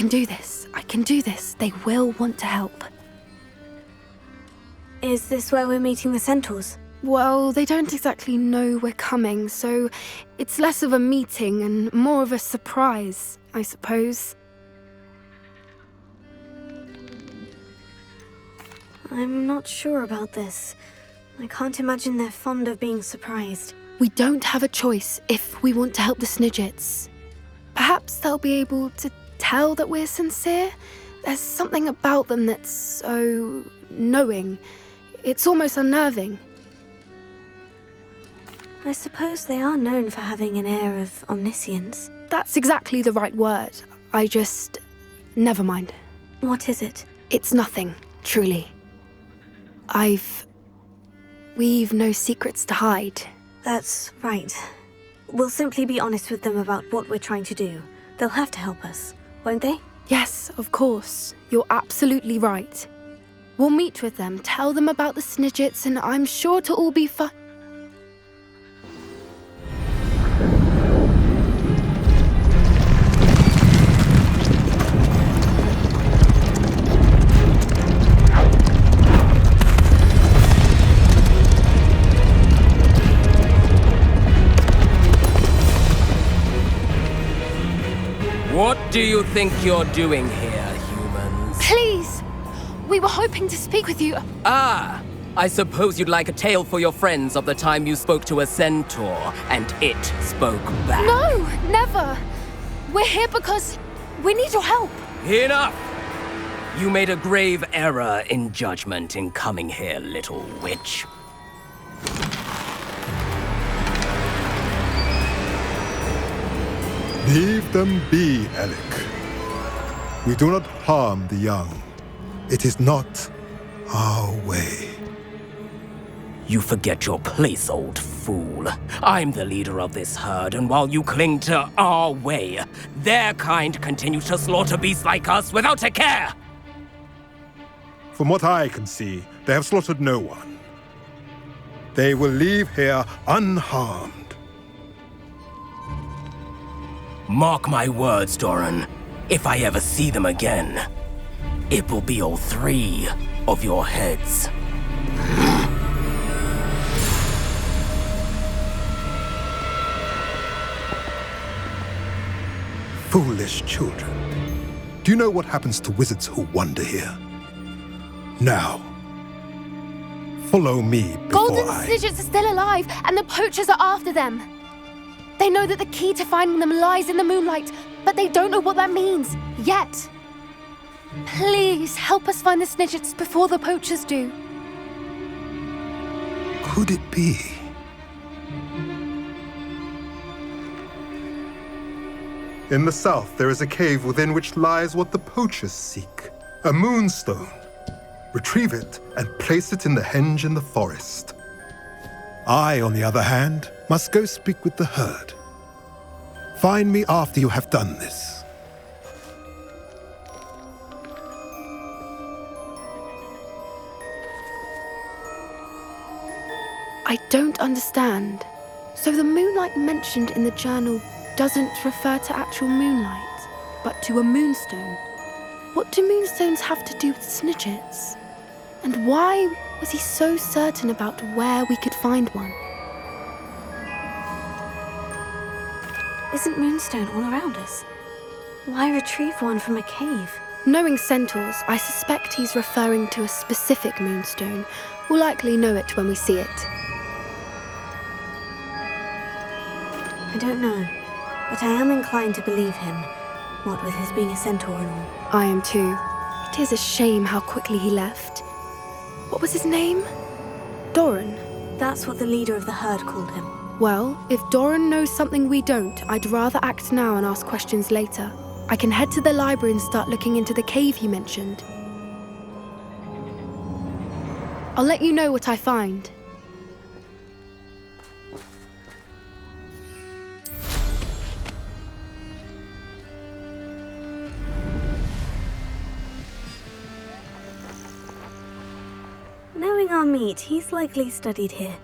can do this. I can do this. They will want to help. Is this where we're meeting the centaurs? Well, they don't exactly know we're coming, so it's less of a meeting and more of a surprise, I suppose. I'm not sure about this. I can't imagine they're fond of being surprised. We don't have a choice if we want to help the Snidgets. Perhaps they'll be able to tell that we're sincere. There's something about them that's so knowing. It's almost unnerving. I suppose they are known for having an air of omniscience. That's exactly the right word. Never mind. What is it? It's nothing, truly. We've no secrets to hide. That's right. We'll simply be honest with them about what we're trying to do. They'll have to help us, won't they? Yes, of course. You're absolutely right. We'll meet with them, tell them about the Snidgets, and I'm sure to all be fine. What do you think you're doing here, humans? Please! We were hoping to speak with you. Ah! I suppose you'd like a tale for your friends of the time you spoke to a centaur, and it spoke back. No, never! We're here because we need your help. Enough! You made a grave error in judgment in coming here, little witch. Leave them be, Alec. We do not harm the young. It is not our way. You forget your place, old fool. I'm the leader of this herd, and while you cling to our way, their kind continues to slaughter beasts like us without a care! From what I can see, they have slaughtered no one. They will leave here unharmed. Mark my words, Doran. If I ever see them again, it will be all 3 of your heads. Foolish children. Do you know what happens to wizards who wander here? Now, follow me before Golden Snidgets are still alive, and the poachers are after them. They know that the key to finding them lies in the moonlight, but they don't know what that means, yet. Please, help us find the Snidgets before the poachers do. Could it be? In the south, there is a cave within which lies what the poachers seek. A moonstone. Retrieve it and place it in the henge in the forest. I, on the other hand, must go speak with the herd. Find me after you have done this. I don't understand. So the moonlight mentioned in the journal doesn't refer to actual moonlight, but to a moonstone. What do moonstones have to do with Snidgets? And why was he so certain about where we could find one? Isn't Moonstone all around us? Why retrieve one from a cave? Knowing centaurs, I suspect he's referring to a specific moonstone. We'll likely know it when we see it. I don't know, but I am inclined to believe him, what with his being a centaur and all. I am too. It is a shame how quickly he left. What was his name? Doran. That's what the leader of the herd called him. Well, if Doran knows something we don't, I'd rather act now and ask questions later. I can head to the library and start looking into the cave he mentioned. I'll let you know what I find. Knowing our meat, he's likely studied here.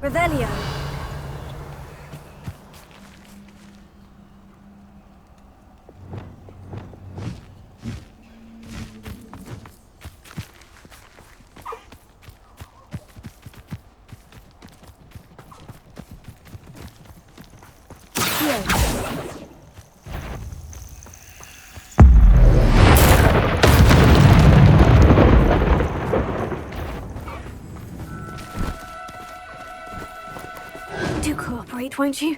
Revelio. Do cooperate, won't you?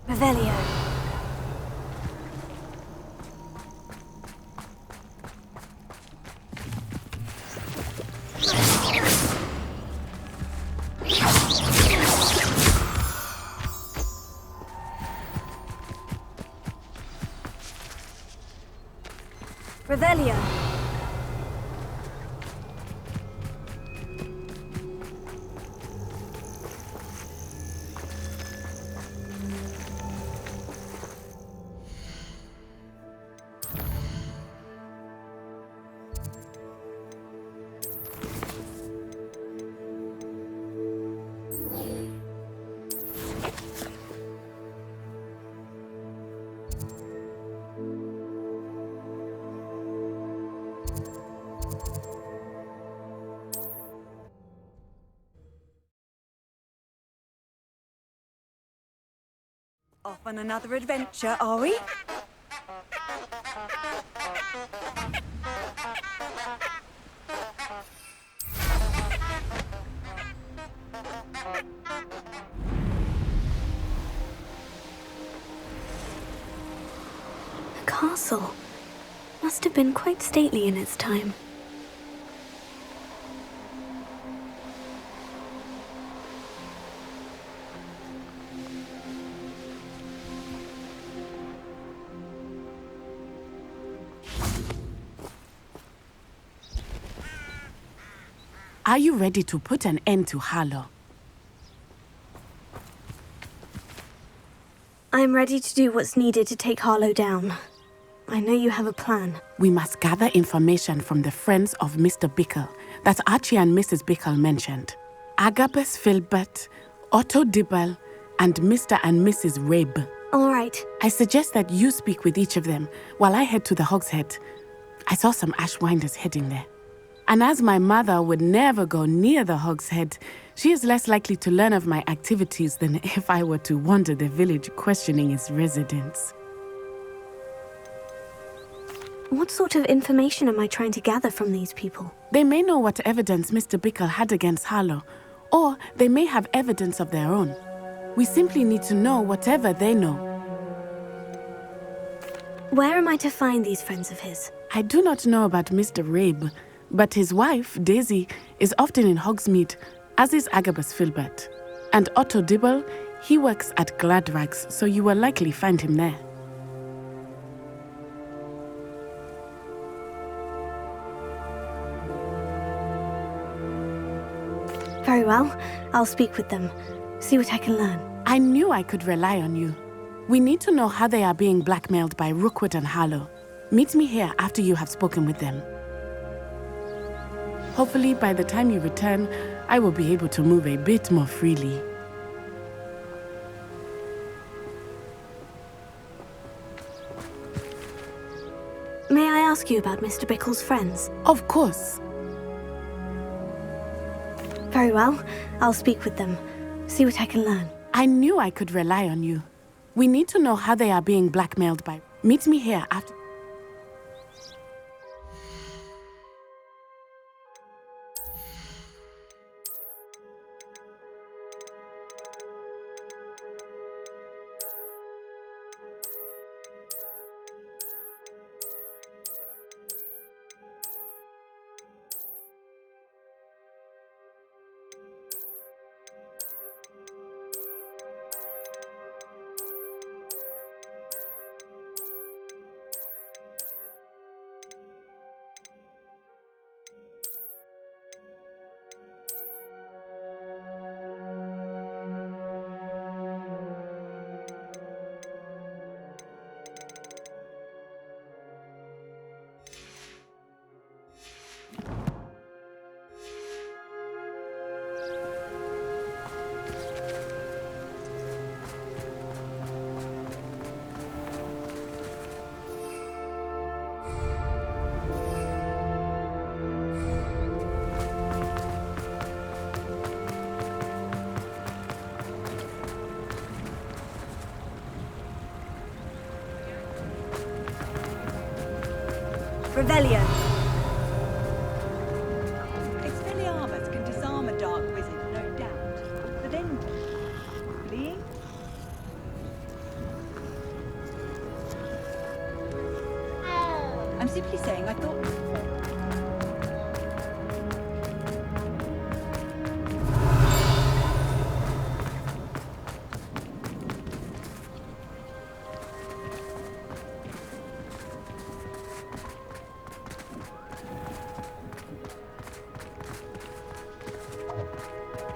Revelio. Revelio. Off on another adventure, are we? The castle must have been quite stately in its time. Are you ready to put an end to Harlow? I'm ready to do what's needed to take Harlow down. I know you have a plan. We must gather information from the friends of Mr. Bickle that Archie and Mrs. Bickle mentioned. Agabus Filbert, Otto Dibble, and Mr. and Mrs. Rabe. All right. I suggest that you speak with each of them while I head to the Hogshead. I saw some Ashwinders heading there. And as my mother would never go near the Hogshead, she is less likely to learn of my activities than if I were to wander the village questioning its residents. What sort of information am I trying to gather from these people? They may know what evidence Mr. Bickle had against Harlow, or they may have evidence of their own. We simply need to know whatever they know. Where am I to find these friends of his? I do not know about Mr. Rabe, but his wife, Daisy, is often in Hogsmeade, as is Agabus Filbert. And Otto Dibble, he works at Gladrags, so you will likely find him there. Very well. I'll speak with them. See what I can learn. I knew I could rely on you. We need to know how they are being blackmailed by Rookwood and Harlow. Meet me here after you have spoken with them. Hopefully, by the time you return, I will be able to move a bit more freely. May I ask you about Mr. Bickle's friends? Of course. Very well. I'll speak with them. See what I can learn. I knew I could rely on you. We need to know how they are being blackmailed by. Meet me here after. Revelio. Expelliarmus can disarm a dark wizard, no doubt. But then, fleeing? I'm simply saying I thought...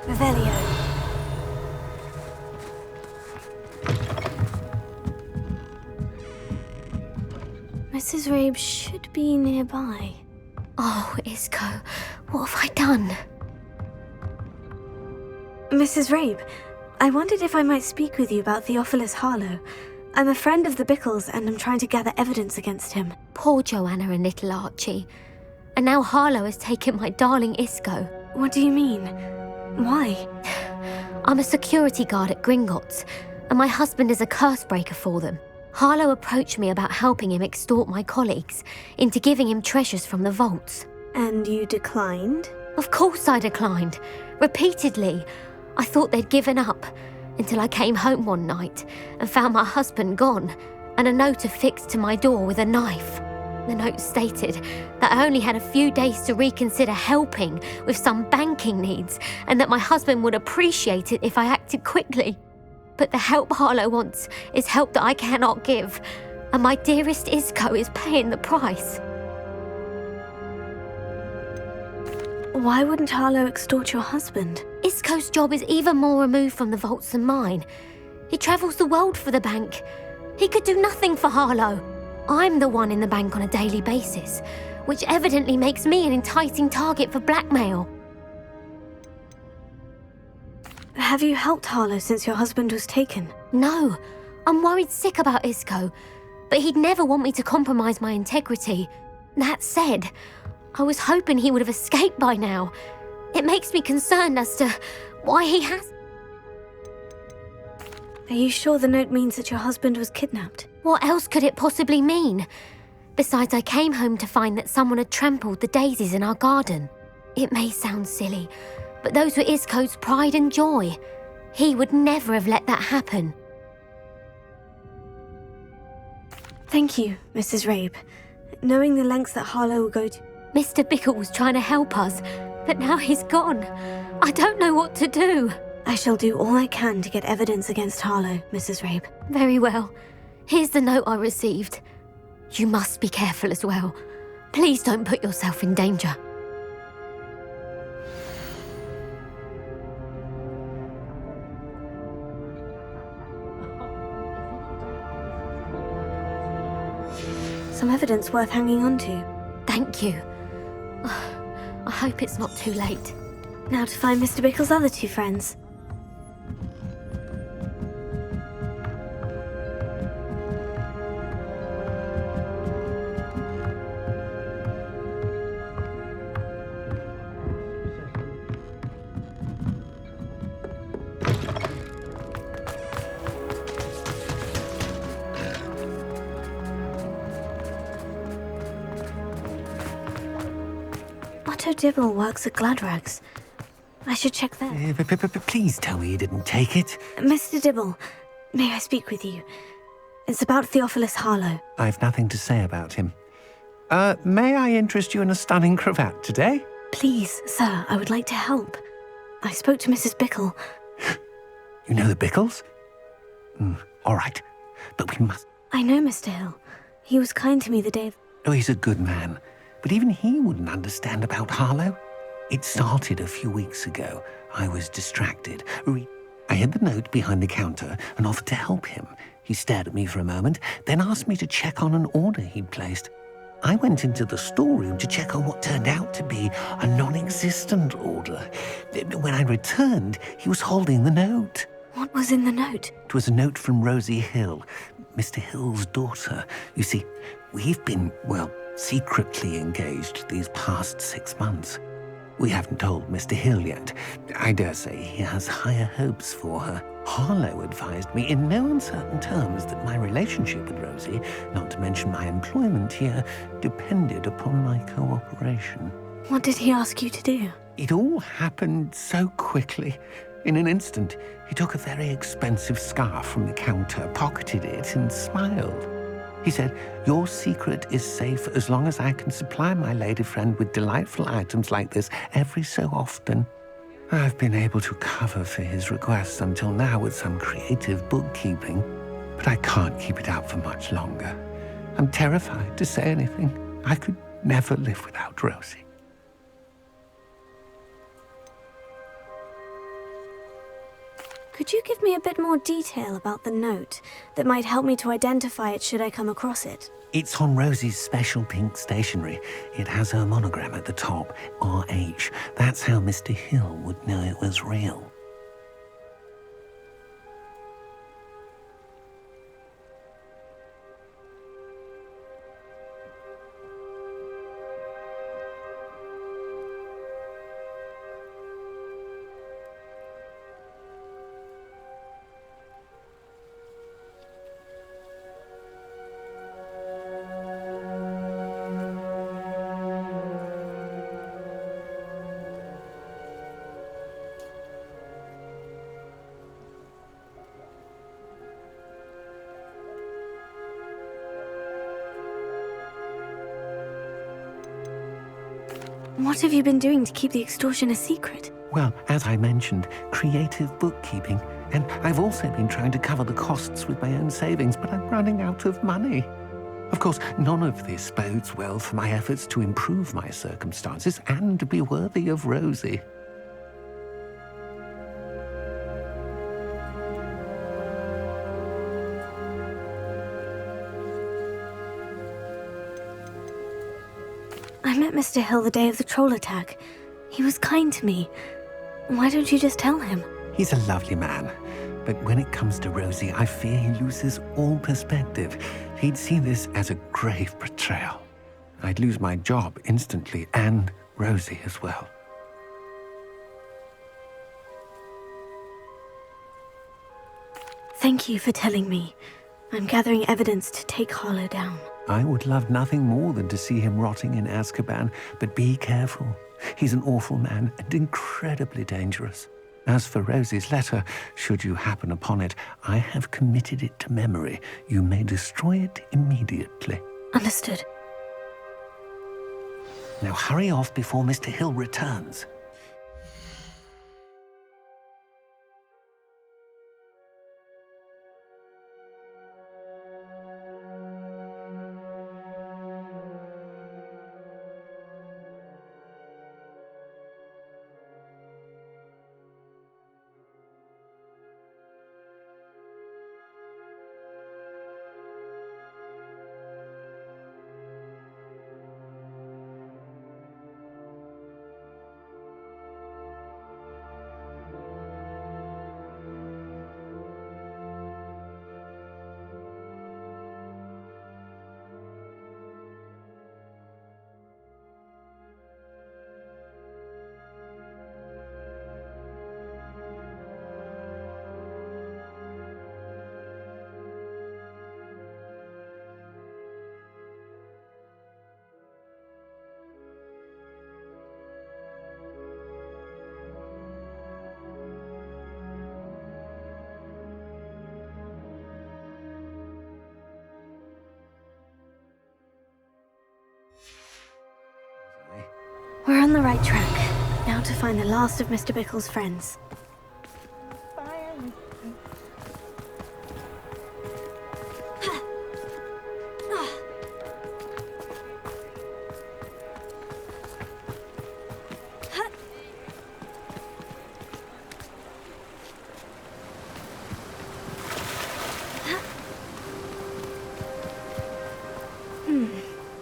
Revelio. Mrs. Rabe should be nearby. Oh, Isco, what have I done? Mrs. Rabe, I wondered if I might speak with you about Theophilus Harlow. I'm a friend of the Bickles and I'm trying to gather evidence against him. Poor Joanna and little Archie. And now Harlow has taken my darling Isco. What do you mean? Why? I'm a security guard at Gringotts, and my husband is a curse breaker for them. Harlow approached me about helping him extort my colleagues into giving him treasures from the vaults. And you declined? Of course I declined. Repeatedly. I thought they'd given up, until I came home one night and found my husband gone, and a note affixed to my door with a knife. The note stated that I only had a few days to reconsider helping with some banking needs, and that my husband would appreciate it if I acted quickly. But the help Harlow wants is help that I cannot give, and my dearest Isco is paying the price. Why wouldn't Harlow extort your husband? Isco's job is even more removed from the vaults than mine. He travels the world for the bank. He could do nothing for Harlow. I'm the one in the bank on a daily basis, which evidently makes me an enticing target for blackmail. Have you helped Harlow since your husband was taken? No, I'm worried sick about Isco, but he'd never want me to compromise my integrity. That said, I was hoping he would have escaped by now. It makes me concerned as to why he has... Are you sure the note means that your husband was kidnapped? What else could it possibly mean? Besides, I came home to find that someone had trampled the daisies in our garden. It may sound silly, but those were Isco's pride and joy. He would never have let that happen. Thank you, Mrs. Rabe. Knowing the lengths that Harlow will go to... Mr. Bickle was trying to help us, but now he's gone. I don't know what to do. I shall do all I can to get evidence against Harlow, Mrs. Rabe. Very well. Here's the note I received. You must be careful as well. Please don't put yourself in danger. Some evidence worth hanging on to. Thank you. I hope it's not too late. Now to find Mr. Bickle's other two friends. Otto Dibble works at Gladrags. I should check there. Please tell me you didn't take it. Mr. Dibble, may I speak with you? It's about Theophilus Harlow. I've nothing to say about him. May I interest you in a stunning cravat today? Please, sir, I would like to help. I spoke to Mrs. Bickle. You know the Bickles? All right, but we must... I know Mr. Hill. He was kind to me the day... Oh, he's a good man, but even he wouldn't understand about Harlow. It started a few weeks ago. I was distracted. I hid the note behind the counter and offered to help him. He stared at me for a moment, then asked me to check on an order he'd placed. I went into the storeroom to check on what turned out to be a non-existent order. When I returned, he was holding the note. What was in the note? It was a note from Rosie Hill, Mr. Hill's daughter. You see, we've been, well, secretly engaged these past 6 months. We haven't told Mr. Hill yet. I dare say he has higher hopes for her. Harlow advised me in no uncertain terms that my relationship with Rosie, not to mention my employment here, depended upon my cooperation. What did he ask you to do? It all happened so quickly. In an instant, he took a very expensive scarf from the counter, pocketed it, and smiled. He said, "Your secret is safe as long as I can supply my lady friend with delightful items like this every so often." I've been able to cover for his requests until now with some creative bookkeeping, but I can't keep it up for much longer. I'm terrified to say anything. I could never live without Rosie. Could you give me a bit more detail about the note that might help me to identify it should I come across it? It's on Rosie's special pink stationery. It has her monogram at the top, RH. That's how Mr. Hill would know it was real. What have you been doing to keep the extortion a secret? Well, as I mentioned, creative bookkeeping. And I've also been trying to cover the costs with my own savings, but I'm running out of money. Of course, none of this bodes well for my efforts to improve my circumstances and to be worthy of Rosie. I met Mr. Hill the day of the troll attack. He was kind to me. Why don't you just tell him? He's a lovely man, but when it comes to Rosie, I fear he loses all perspective. He'd see this as a grave betrayal. I'd lose my job instantly, and Rosie as well. Thank you for telling me. I'm gathering evidence to take Harlow down. I would love nothing more than to see him rotting in Azkaban, but be careful. He's an awful man and incredibly dangerous. As for Rosie's letter, should you happen upon it, I have committed it to memory. You may destroy it immediately. Understood. Now hurry off before Mr. Hill returns. We're on the right track. Now to find the last of Mr. Bickle's friends.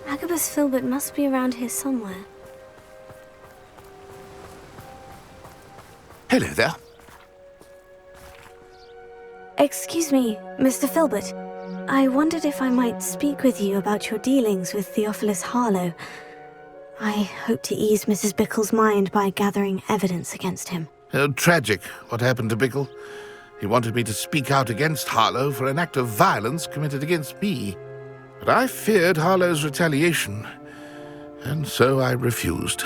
Agabus Filbert must be around here somewhere. Hello there. Excuse me, Mr. Filbert. I wondered if I might speak with you about your dealings with Theophilus Harlow. I hope to ease Mrs. Bickle's mind by gathering evidence against him. Tragic, what happened to Bickle. He wanted me to speak out against Harlow for an act of violence committed against me. But I feared Harlow's retaliation, and so I refused.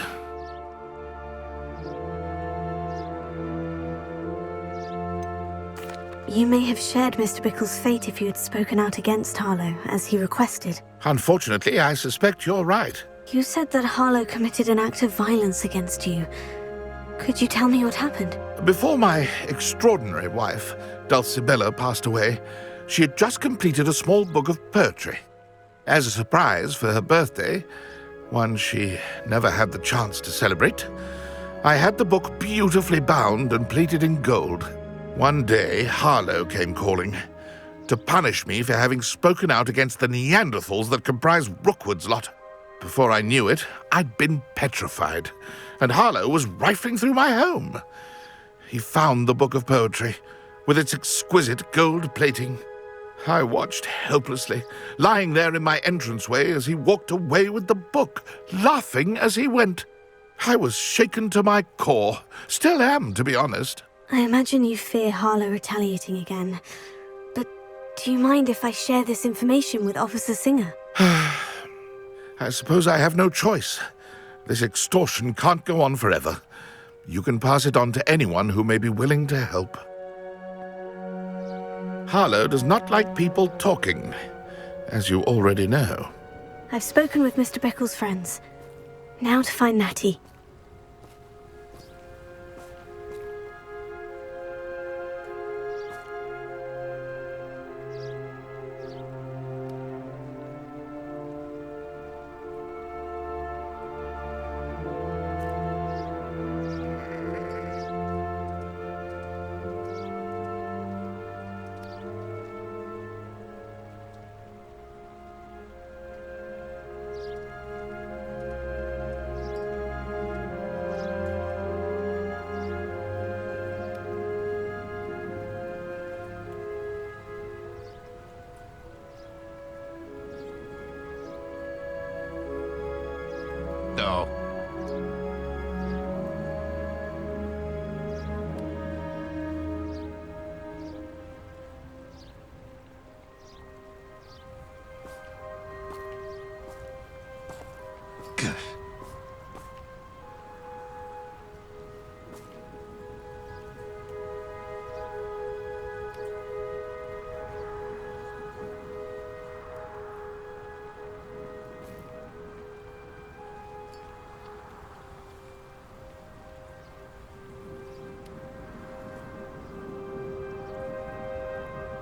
You may have shared Mr. Bickle's fate if you had spoken out against Harlow, as he requested. Unfortunately, I suspect you're right. You said that Harlow committed an act of violence against you. Could you tell me what happened? Before my extraordinary wife, Dulcibella, passed away, she had just completed a small book of poetry. As a surprise for her birthday, one she never had the chance to celebrate, I had the book beautifully bound and plated in gold. One day, Harlow came calling to punish me for having spoken out against the Neanderthals that comprise Rookwood's lot. Before I knew it, I'd been petrified, and Harlow was rifling through my home. He found the book of poetry, with its exquisite gold plating. I watched helplessly, lying there in my entranceway as he walked away with the book, laughing as he went. I was shaken to my core, still am, to be honest. I imagine you fear Harlow retaliating again. But do you mind if I share this information with Officer Singer? I suppose I have no choice. This extortion can't go on forever. You can pass it on to anyone who may be willing to help. Harlow does not like people talking, as you already know. I've spoken with Mr. Bickle's friends. Now to find Natty.